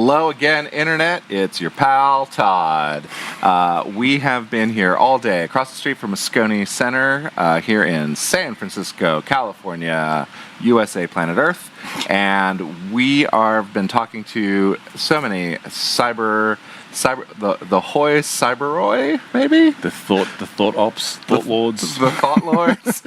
Hello again, Internet. It's your pal, Todd. We have been here all day across the street from Moscone Center here in San Francisco, California, USA, planet Earth. And we have been talking to so many the hoi cyberoi, maybe? The thought lords. The thought lords.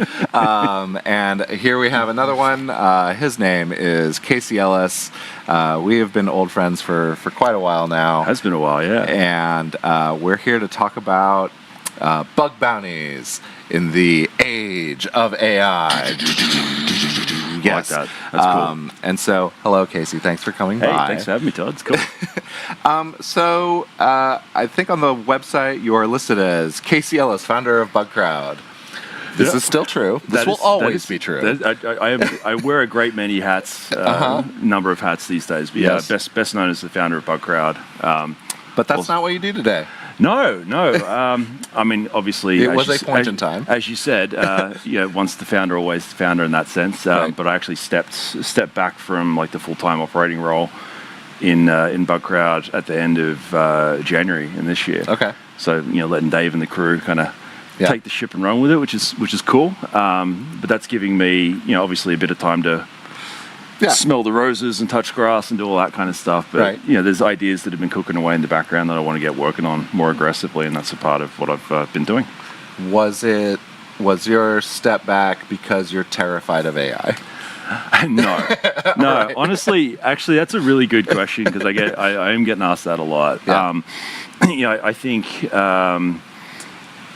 And here we have another one. His name is Casey Ellis. We have been old friends for quite a while now. Has been a while, yeah. And we're here to talk about bug bounties in the age of AI. Yes. I like that. That's cool. And so, hello, Casey. Thanks for coming by. Hey, thanks for having me, Todd. It's cool. So, I think on the website you are listed as Casey Ellis, founder of Bugcrowd. This is still true. This will always be true. I wear a great many hats, number of hats these days. But yeah, best known as the founder of Bugcrowd. But that's not what you do today. No. I mean, obviously, it was a point in time, as you said. Once the founder, always the founder in that sense. Right. But I actually stepped back from like the full-time operating role in Bugcrowd at the end of January in this year. Okay. So letting Dave and the crew kind of take the ship and run with it, which is cool. But that's giving me obviously a bit of time to smell the roses and touch grass and do all that kind of stuff. But there's ideas that have been cooking away in the background that I want to get working on more aggressively, and that's a part of what I've been doing. Was your step back because you're terrified of AI? No. Right. Honestly, actually, that's a really good question because I am getting asked that a lot. Yeah. I think.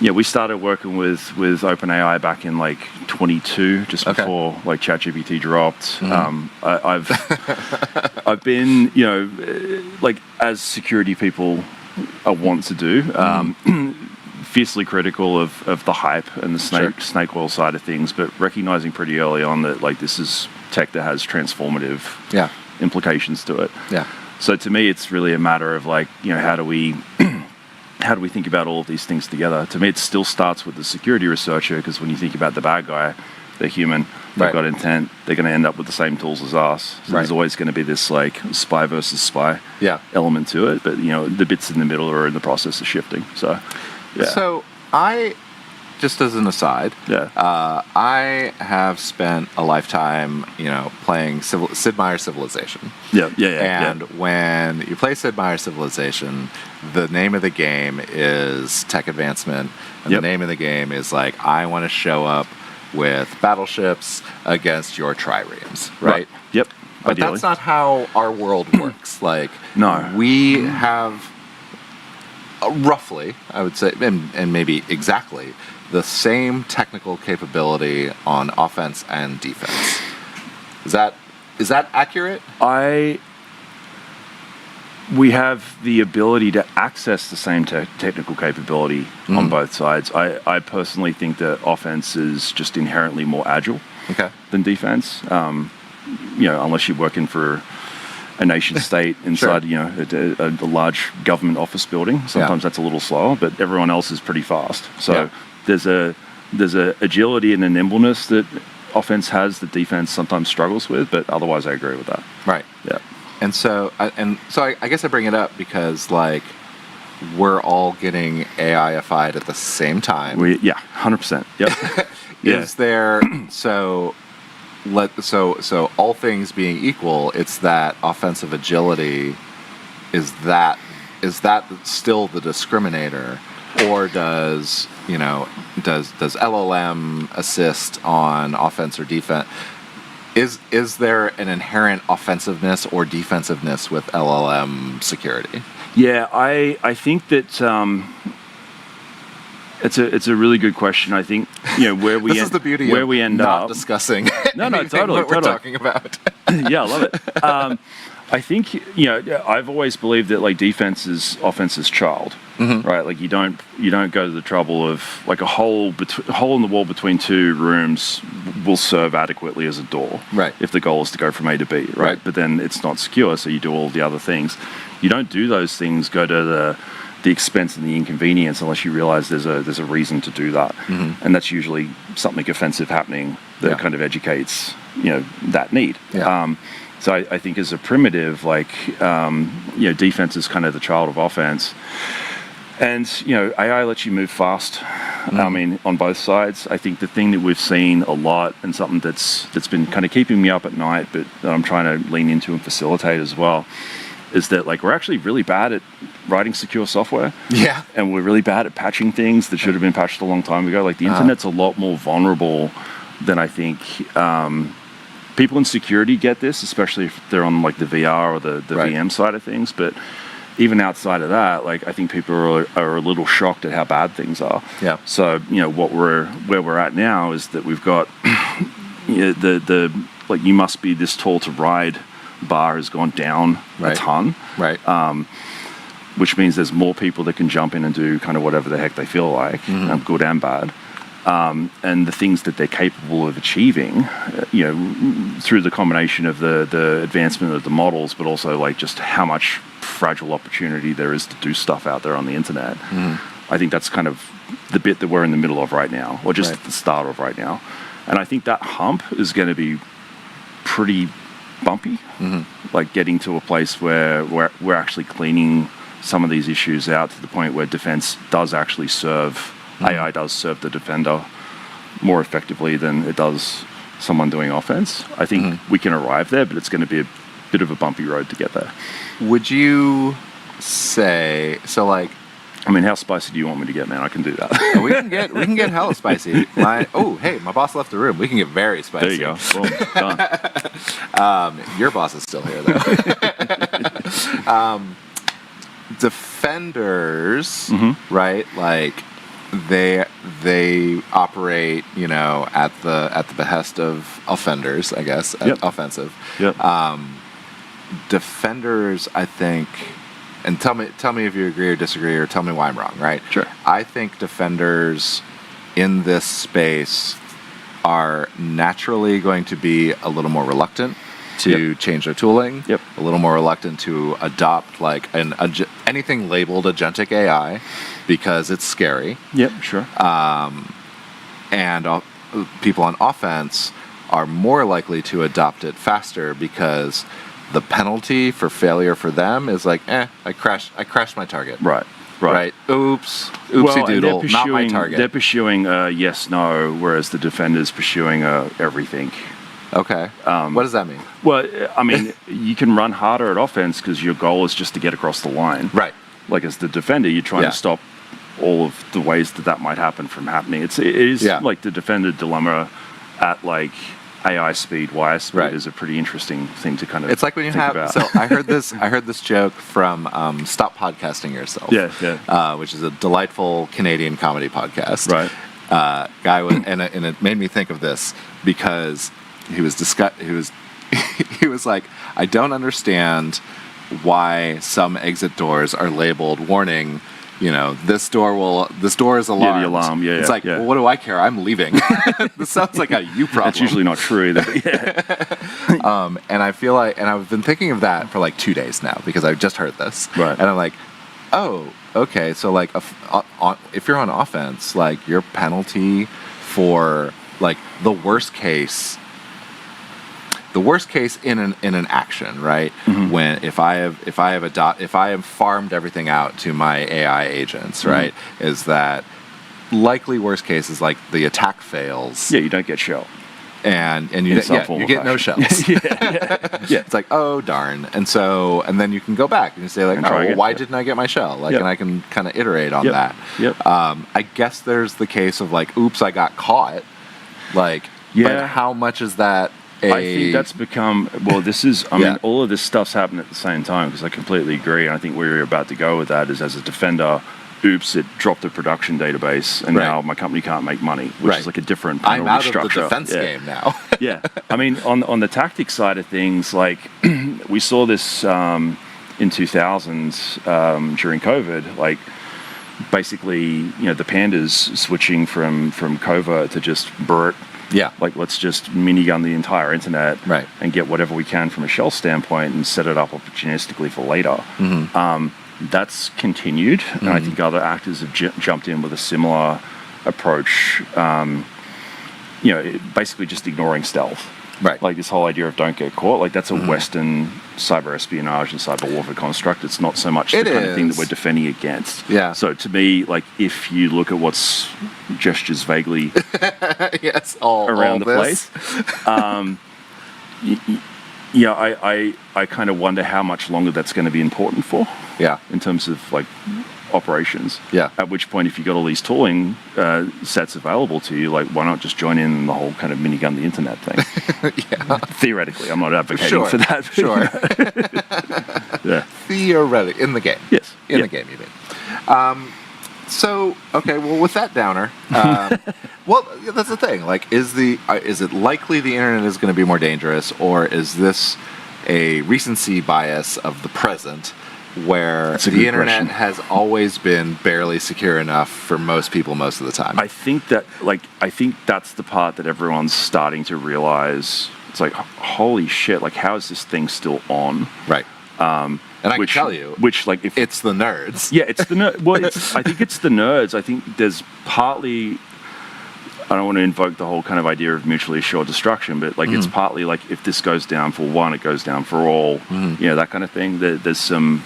We started working with OpenAI back in like 22, just before like ChatGPT dropped. Mm-hmm. I've been, like as security people want to do, fiercely critical of the hype and the snake oil side of things, but recognizing pretty early on that like this is tech that has transformative implications to it. Yeah. So to me, it's really a matter of like, how do we think about all of these things together? To me, it still starts with the security researcher, because when you think about the bad guy, they're human, they've got intent, they're going to end up with the same tools as us. So there's always going to be this like spy versus spy element to it, but the bits in the middle are in the process of shifting. So, yeah. So just as an aside, I have spent a lifetime, playing Sid Meier's Civilization. And when you play Sid Meier's Civilization, the name of the game is tech advancement, and the name of the game is like, I want to show up with battleships against your triremes, right? Yep. But Ideally. that's not how our world works. Like, no, we have roughly, I would say, and maybe exactly, the same technical capability on offense and defense. Is that accurate? We have the ability to access the same technical capability on both sides. I personally think that offense is just inherently more agile than defense. Unless you're working for a nation state inside a large government office building, sometimes that's a little slower, but everyone else is pretty fast. So there's a agility and a nimbleness that offense has that defense sometimes struggles with, but otherwise I agree with that. Right. Yeah. And so I guess I bring it up because like we're all getting AI-ified at the same time. 100%. Yep. Is there so all things being equal, it's that offensive agility is that still the discriminator, or does LLM assist on offense or defense? Is there an inherent offensiveness or defensiveness with LLM security? Yeah, I think that it's a really good question. I think where we this is the beauty where of we end not up discussing totally what we're talking about. Yeah, I love it. I think I've always believed that like defense is offense's child, right? Like you don't go to the trouble of like a hole in the wall between two rooms will serve adequately as a door, right? If the goal is to go from A to B, right? But then it's not secure, so you do all the other things. You don't do those things. Go to the expense and the inconvenience unless you realize there's a reason to do that, and that's usually something offensive happening that kind of educates that need. So I think as a primitive, like, defense is kind of the child of offense. And, AI lets you move fast. I mean, on both sides. I think the thing that we've seen a lot, and something that's been kind of keeping me up at night, but that I'm trying to lean into and facilitate as well, is that, like, we're actually really bad at writing secure software. Yeah. And we're really bad at patching things that should have been patched a long time ago. Like, the internet's a lot more vulnerable than I think people in security get this, especially if they're on, like, the VR or the VM side of things. But even outside of that, like, I think people are a little shocked at how bad things are. Yeah. So, where we're at now is that we've got the you must be this tall to ride bar has gone down a ton. Right. Which means there's more people that can jump in and do kind of whatever the heck they feel like, good and bad. And the things that they're capable of achieving, through the combination of the advancement of the models, but also, like, just how much fragile opportunity there is to do stuff out there on the internet. I think that's kind of the bit that we're in the middle of right now, or just at the start of right now. And I think that hump is going to be pretty bumpy, like getting to a place where we're actually cleaning some of these issues out to the point where defense does actually serve, AI does serve the defender more effectively than it does someone doing offense. I think we can arrive there, but it's going to be a bit of a bumpy road to get there. Would you say, so, like, I mean, how spicy do you want me to get, man? I can do that. we can get hella spicy. My boss left the room. We can get very spicy. There you go. Boom, done. Your boss is still here, though. Defenders, right? Like, they operate, at the behest of offenders, I guess, offensive. Yep. Defenders, I think. And tell me if you agree or disagree, or tell me why I'm wrong, right? Sure. I think defenders in this space are naturally going to be a little more reluctant to change their tooling, a little more reluctant to adopt, like, anything labeled agentic AI because it's scary. Yep, sure. And people on offense are more likely to adopt it faster because the penalty for failure for them is like, I crashed my target. Right. Oopsie doodle, not my target. They're pursuing yes, no, whereas the defender's pursuing everything. Okay. What does that mean? Well, I mean, you can run harder at offense because your goal is just to get across the line. Right. Like, as the defender, you're trying to stop all of the ways that might happen from happening. It is like the defender dilemma at, like, AI speed, Y speed is a pretty interesting thing to kind of. It's like when you have. About. So I heard this joke from Stop Podcasting Yourself. Yeah. Which is a delightful Canadian comedy podcast. Right. Guy was, and it made me think of this because he was like, I don't understand why some exit doors are labeled warning. This door is alarmed. Yeah, the alarm. Yeah, it's like, well, what do I care? I'm leaving. This sounds like a you problem. That's usually not true either. And I feel like, and I've been thinking of that for like 2 days now because I've just heard this. Right. And I'm like, oh, okay. So, like, if you're on offense, like, your penalty for, like, the worst case in an action, right? When if I have farmed everything out to my AI agents, right, is that likely worst case is, like, the attack fails. Yeah, you don't get shell. And you get no shells. It's like, oh darn. And then you can go back and you say, like, why didn't I get my shell? Like, and I can kind of iterate on that. I guess there's the case of, like, oops, I got caught. Like, but how much is that? I think that's become, I mean, all of this stuff's happened at the same time, because I completely agree. And I think where you're about to go with that is, as a defender, oops, it dropped the production database, and now my company can't make money, which is like a different penalty structure. I'm out of the defense game now. I mean, on the tactics side of things, like, we saw this in 2000s during COVID, like, basically, the pandas switching from covert to just BERT. Like, let's just minigun the entire internet and get whatever we can from a shell standpoint and set it up opportunistically for later. That's continued, and I think other actors have jumped in with a similar approach. Basically just ignoring stealth. Right. Like this whole idea of don't get caught, like that's a Western cyber espionage and cyber warfare construct. It's not so much the kind of thing that we're defending against. Yeah. So to me, like if you look at what's gestures vaguely yes, around the place, I kind of wonder how much longer that's going to be important for. Yeah. In terms of like operations. Yeah. At which point, if you've got all these tooling sets available to you, like why not just join in the whole kind of minigun the internet thing? Yeah. Theoretically, I'm not advocating for that. Sure. Yeah. Theoretically, in the game. Yes. In the game, you mean. So, okay, well, with that downer, well, that's the thing. Like, is it likely the internet is going to be more dangerous, or is this a recency bias of the present, where the internet has always been barely secure enough for most people most of the time? I think that's the part that everyone's starting to realize. It's like, holy shit! Like, how is this thing still on? Right. And I can tell you, if it's the nerds. Yeah, it's the nerds. Well, I think it's the nerds. I think there's partly. I don't want to invoke the whole kind of idea of mutually assured destruction, but like it's partly like if this goes down for one, it goes down for all. You know, that kind of thing. There's some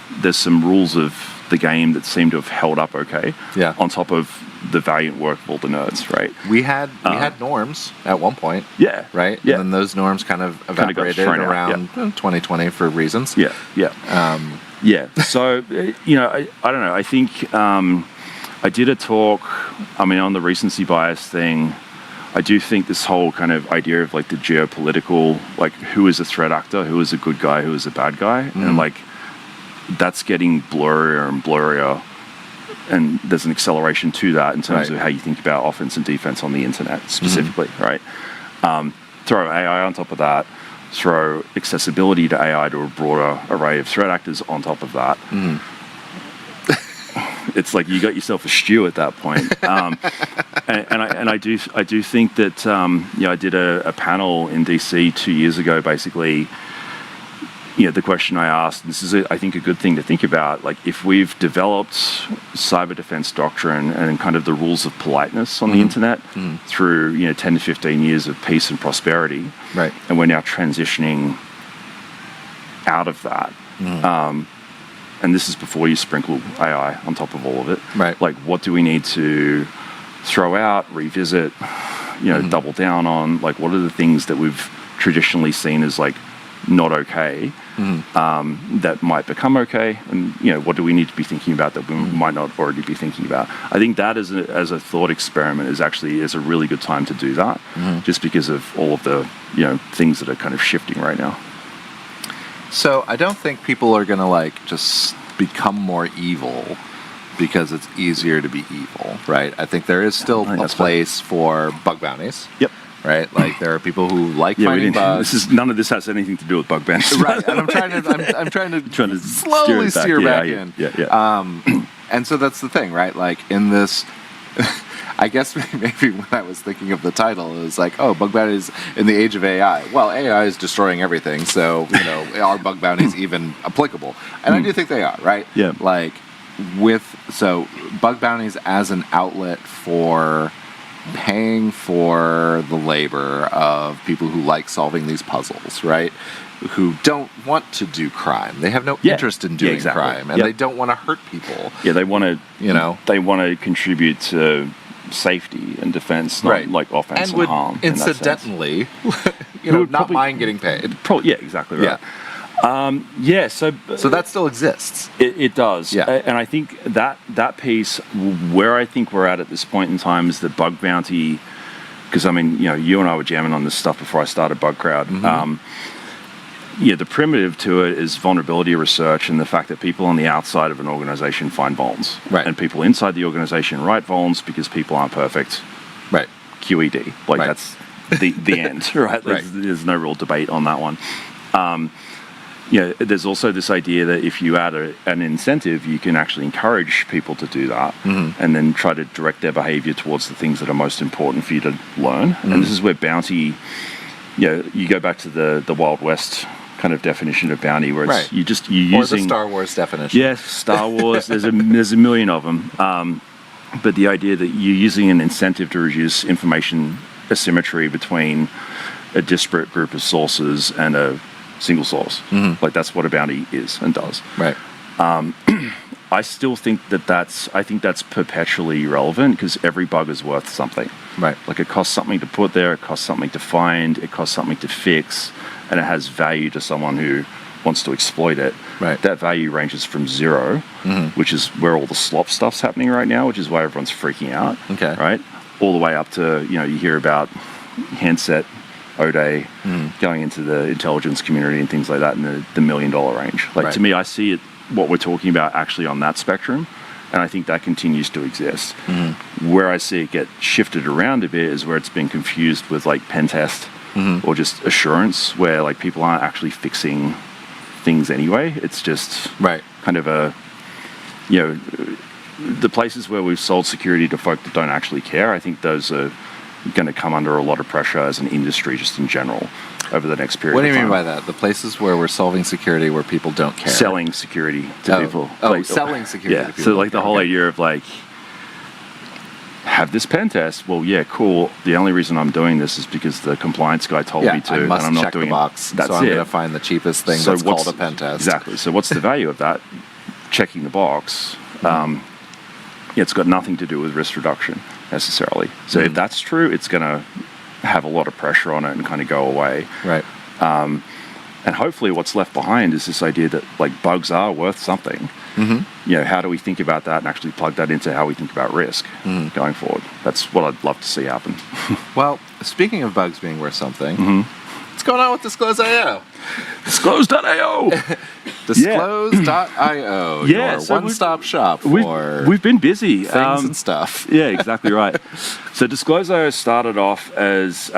rules of the game that seem to have held up okay. Yeah. On top of the valiant work of all the nerds, right? We had norms at one point. Yeah. Right. Yeah. And then those norms kind of evaporated around 2020 for reasons. Yeah. Yeah. Yeah. So I don't know. I think. I did a talk, on the recency bias thing. I do think this whole kind of idea of like the geopolitical, like who is a threat actor, who is a good guy, who is a bad guy, and like that's getting blurrier and blurrier, and there's an acceleration to that in terms of how you think about offense and defense on the internet specifically, right? Throw AI on top of that, throw accessibility to AI to a broader array of threat actors on top of that. It's like you got yourself a stew at that point, and I do think that I did a panel in DC 2 years ago. Basically, the question I asked, and this is I think a good thing to think about. Like if we've developed cyber defense doctrine and kind of the rules of politeness on the internet through 10 to 15 years of peace and prosperity, right? And we're now transitioning out of that. And this is before you sprinkle AI on top of all of it. Right. Like, what do we need to throw out, revisit, double down on? Like, what are the things that we've traditionally seen as, like, not okay that might become okay? And, what do we need to be thinking about that we might not already be thinking about? I think that as a thought experiment is a really good time to do that, just because of all of the, things that are kind of shifting right now. So I don't think people are going to just become more evil because it's easier to be evil, right? I think there is still a place for bug bounties. Yep. Right? Like there are people who like finding bugs. None of this has anything to do with bug bounties. Right. And I'm trying to slowly steer back in. Yeah. And so that's the thing, right? Like in this I guess maybe when I was thinking of the title, it was like, oh, bug bounties in the age of AI. Well, AI is destroying everything, so, are bug bounties even applicable? And I do think they are, right? Yeah. Like, bug bounties as an outlet for paying for the labor of people who like solving these puzzles, right? Who don't want to do crime. They have no interest in doing crime, and they don't want to hurt people. Yeah, they want to, they want to contribute to safety and defense, not like offense and harm. And would incidentally, not mind getting paid. Exactly right. Yeah. So that still exists. It does. Yeah. And I think that piece, where I think we're at this point in time, is the bug bounty. Because you and I were jamming on this stuff before I started Bugcrowd. The primitive to it is vulnerability research and the fact that people on the outside of an organization find vulns. Right. And people inside the organization write vulns because people aren't perfect. Right. QED. That's the end, right? There's no real debate on that one. There's also this idea that if you add an incentive, you can actually encourage people to do that and then try to direct their behavior towards the things that are most important for you to learn. And this is where bounty, you go back to the Wild West kind of definition of bounty, where it's you're using, or the Star Wars definition. Yes, Star Wars. there's a million of them. But the idea that you're using an incentive to reduce information asymmetry between a disparate group of sources and a single source. Like that's what a bounty is and does. Right. I still think that's perpetually relevant because every bug is worth something. Right. Like it costs something to put there, it costs something to find, it costs something to fix, and it has value to someone who wants to exploit it. Right. That value ranges from 0, which is where all the slop stuff's happening right now, which is why everyone's freaking out. Okay. Right? All the way up to, you hear about handset Ode going into the intelligence community and things like that in the $1 million range. Like to me, I see it, what we're talking about actually on that spectrum, and I think that continues to exist. Where I see it get shifted around a bit is where it's been confused with like pen test or just assurance, where like people aren't actually fixing things anyway. It's just kind of a, the places where we've sold security to folk that don't actually care, I think those are going to come under a lot of pressure as an industry just in general over the next period of time. What do you mean by that? The places where we're solving security where people don't care? Selling security to people. Selling security to people. So like the whole idea of like, have this pen test. Well, yeah, cool. The only reason I'm doing this is because the compliance guy told me to, I must and I'm not check doing the box. That's so I'm going to find the cheapest thing that's called a pen test. Exactly. So what's the value of that? Checking the box. It's got nothing to do with risk reduction necessarily. So if that's true, it's going to have a lot of pressure on it and kind of go away. Right. And hopefully what's left behind is this idea that like bugs are worth something. How do we think about that and actually plug that into how we think about risk going forward? That's what I'd love to see happen. Well, speaking of bugs being worth something, what's going on with Disclose.io? Disclose.io! Disclose.io, your one-stop shop for we've been busy. Things and stuff. Yeah, exactly right. So Disclose.io started off as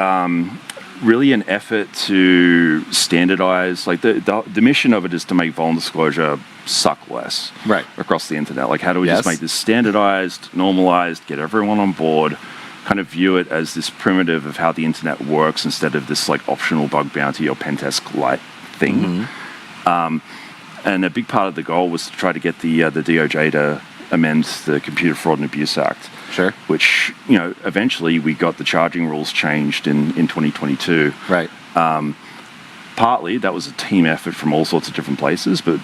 really an effort to standardize. Like the mission of it is to make vuln disclosure suck less across the internet. Like how do we just make this standardized, normalized, get everyone on board, kind of view it as this primitive of how the internet works instead of this like optional bug bounty or pen test light thing. And a big part of the goal was to try to get the DOJ to amend the Computer Fraud and Abuse Act. Sure. Which, eventually we got the charging rules changed in 2022. Right. Partly that was a team effort from all sorts of different places, but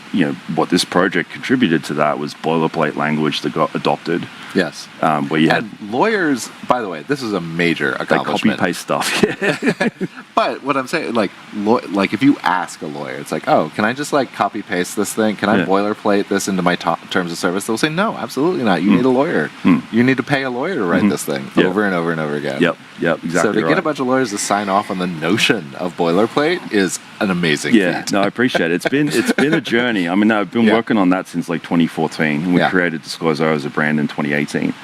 what this project contributed to that was boilerplate language that got adopted. Yes. Where you had lawyers, by the way, this is a major accomplishment. They copy paste stuff. But what I'm saying, like if you ask a lawyer, it's like, oh, can I just like copy paste this thing? Can I boilerplate this into my terms of service? They'll say, no, absolutely not. You need a lawyer. You need to pay a lawyer to write this thing over and over and over again. Yep, exactly. So to get a bunch of lawyers to sign off on the notion of boilerplate is an amazing feat. No, I appreciate it. It's been a journey. I mean, I've been working on that since like 2014, and we created Disclosure as a brand in 2018.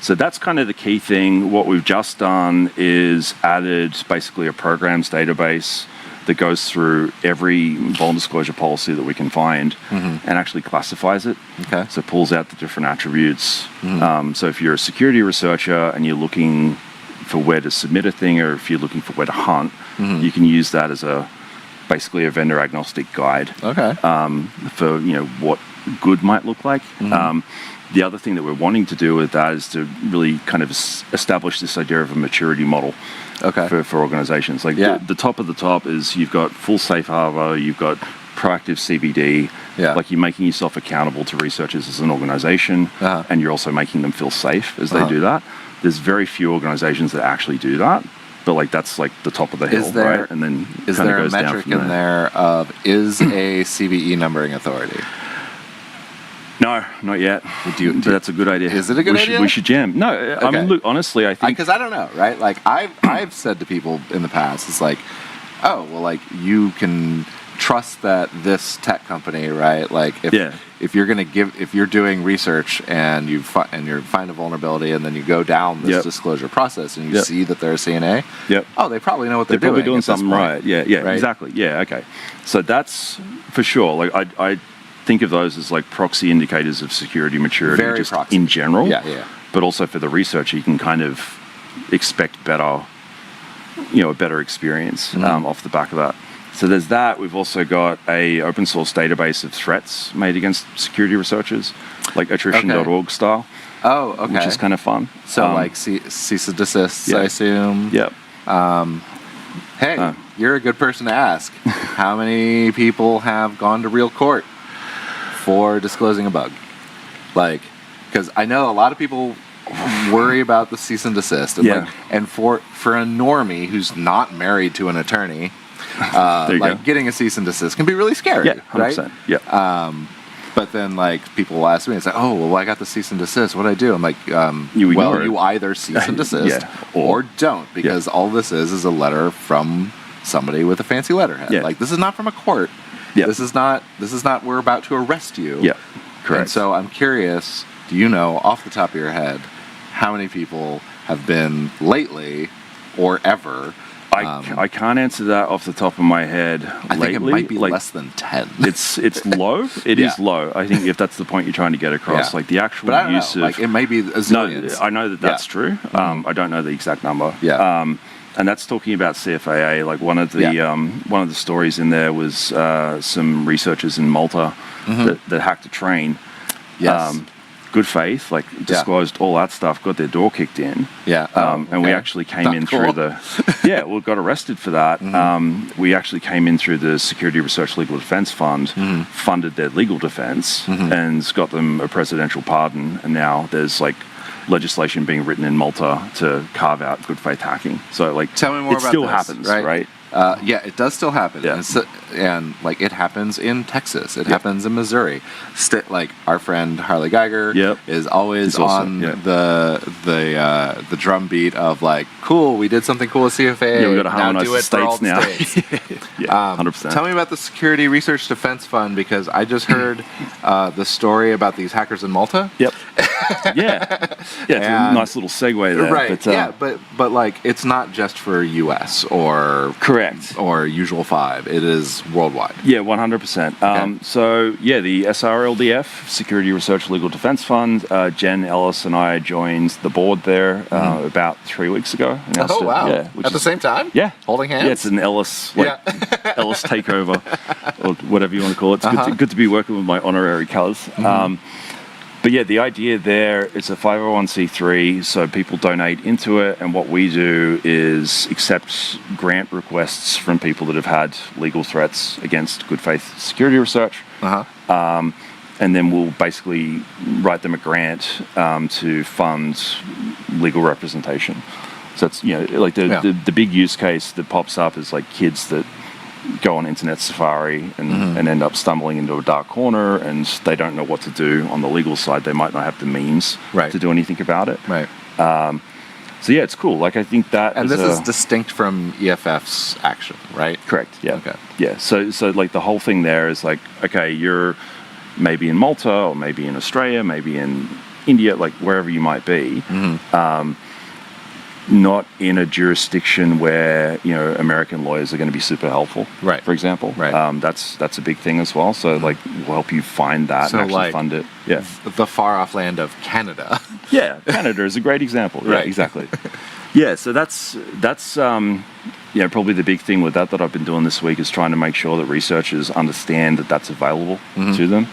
So that's kind of the key thing. What we've just done is added basically a programs database that goes through every vuln disclosure policy that we can find and actually classifies it. Okay. So it pulls out the different attributes. So if you're a security researcher and you're looking for where to submit a thing, or if you're looking for where to hunt, you can use that as basically a vendor-agnostic guide. Okay. For what good might look like. The other thing that we're wanting to do with that is to really kind of establish this idea of a maturity model for organizations. Like the top of the top is you've got full safe harbor, you've got proactive CBD, like you're making yourself accountable to researchers as an organization, and you're also making them feel safe as they do that. There's very few organizations that actually do that, but like that's like the top of the hill, right? And then is there a metric in there of is a CVE numbering authority? No, not yet. But that's a good idea. Is it a good idea? We should jam. No, I mean, look, honestly, I think... Because I don't know, right? Like, I've said to people in the past, it's like, oh, well, like, you can trust that this tech company, right? Like, if you're going to if you're doing research and you find a vulnerability and then you go down this disclosure process and you see that they're a CNA, oh, they probably know what they're doing. They're probably doing something right. Yeah, right? Exactly. Yeah, okay. So that's for sure. Like, I think of those as like proxy indicators of security maturity, very just proxy. In general. Yeah. But also for the researcher, you can kind of expect better, a better experience off the back of that. So there's that. We've also got a open source database of threats made against security researchers, like attrition.org style. Oh, okay. Which is kind of fun. So like cease and desists, I assume. Yep. Hey, you're a good person to ask. How many people have gone to real court for disclosing a bug? Like, because I know a lot of people worry about the cease and desist, and, and for a normie who's not married to an attorney, like getting a cease and desist can be really scary, right? Yeah. But then, like, people will ask me, it's like, oh, well, I got the cease and desist. What do I do? I'm like, you either cease and desist or don't, because all this is a letter from somebody with a fancy letterhead. Like, this is not from a court. This is not we're about to arrest you. Yeah, correct. And so I'm curious, do you know off the top of your head how many people have been lately or ever? I can't answer that off the top of my head. I think it might be less than 10. It's low. It is low. I think if that's the point you're trying to get across, like the actual use of, like it may be zillions. No, I know that's true. I don't know the exact number. And that's talking about CFAA. Like one of the stories in there was some researchers in Malta that hacked a train. Yes. Good faith, like disclosed all that stuff, got their door kicked in. And we actually came in through we got arrested for that. We actually came in through the Security Research Legal Defense Fund, funded their legal defense, and got them a presidential pardon. And now there's like legislation being written in Malta to carve out good faith hacking. So like, tell me more about it still this, happens, right? It does still happen, and like it happens in Texas, it happens in Missouri. Like our friend Harley Geiger is always on the drum beat of like, cool, we did something cool with CFA. We got to harmonize the states now. 100%. Tell me about the Security Research Defense Fund, because I just heard the story about these hackers in Malta. It's a nice little segue there. Right. But like it's not just for U.S. or or Usual 5. It is worldwide. 100%. So the SRLDF, Security Research Legal Defense Fund, Jen Ellis and I joined the board there about 3 weeks ago. Oh, wow. At the same time? Yeah. Holding hands? Yeah, it's an Ellis, Ellis takeover, or whatever you want to call it. It's good to be working with my honorary colours. But the idea there, it's a 501c3, so people donate into it, and what we do is accept grant requests from people that have had legal threats against good faith security research, and then we'll basically write them a grant to fund legal representation. So it's like the big use case that pops up is like kids that go on internet safari and end up stumbling into a dark corner, and they don't know what to do on the legal side. They might not have the means to do anything about it. So it's cool. Like I think that, and this is distinct from EFF's action, right? Correct. So like the whole thing there is like, okay, you're maybe in Malta or maybe in Australia, maybe in India, like wherever you might be. Not in a jurisdiction where American lawyers are going to be super helpful, for example. That's a big thing as well. So like we'll help you find that and actually fund it. The far off land of Canada. Canada is a great example. Exactly. So that's probably the big thing with that I've been doing this week is trying to make sure that researchers understand that that's available to them,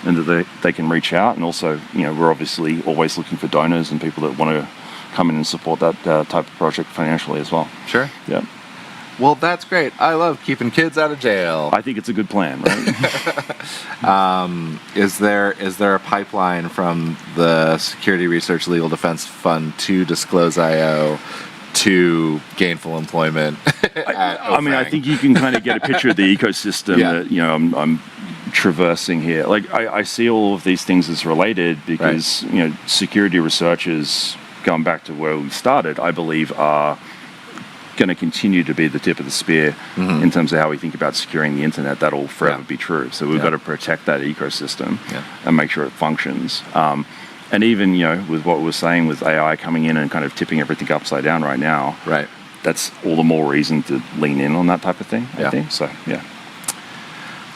and that they can reach out. And also we're obviously always looking for donors and people that want to come in and support that type of project financially as well. Sure. Well, that's great. I love keeping kids out of jail. I think it's a good plan, right? Is there a pipeline from the Security Research Legal Defense Fund to Disclose.io to gainful employment? I mean, I think you can kind of get a picture of the ecosystem that I'm traversing here. Like I see all of these things as related because security researchers, going back to where we started, I believe are going to continue to be the tip of the spear in terms of how we think about securing the internet. That'll forever be true. So we've got to protect that ecosystem and make sure it functions. And even with what we were saying with AI coming in and kind of tipping everything upside down right now, that's all the more reason to lean in on that type of thing. I think so.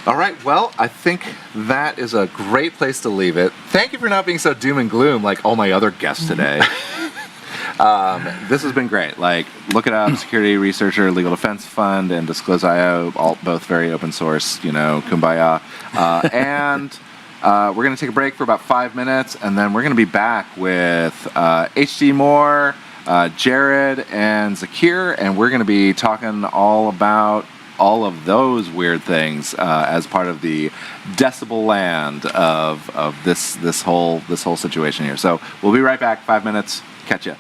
All right, well, I think that is a great place to leave it. Thank you for not being so doom and gloom like all my other guests today. This has been great. Like, look it up, Security Researcher Legal Defense Fund and Disclose.io, both very open source, kumbaya. And We're going to take a break for about 5 minutes, and then we're going to be back with H.D. Moore, Jared, and Zakir, and we're going to be talking all about all of those weird things as part of the decibel land of this whole situation here. So we'll be right back. 5 minutes. Catch ya.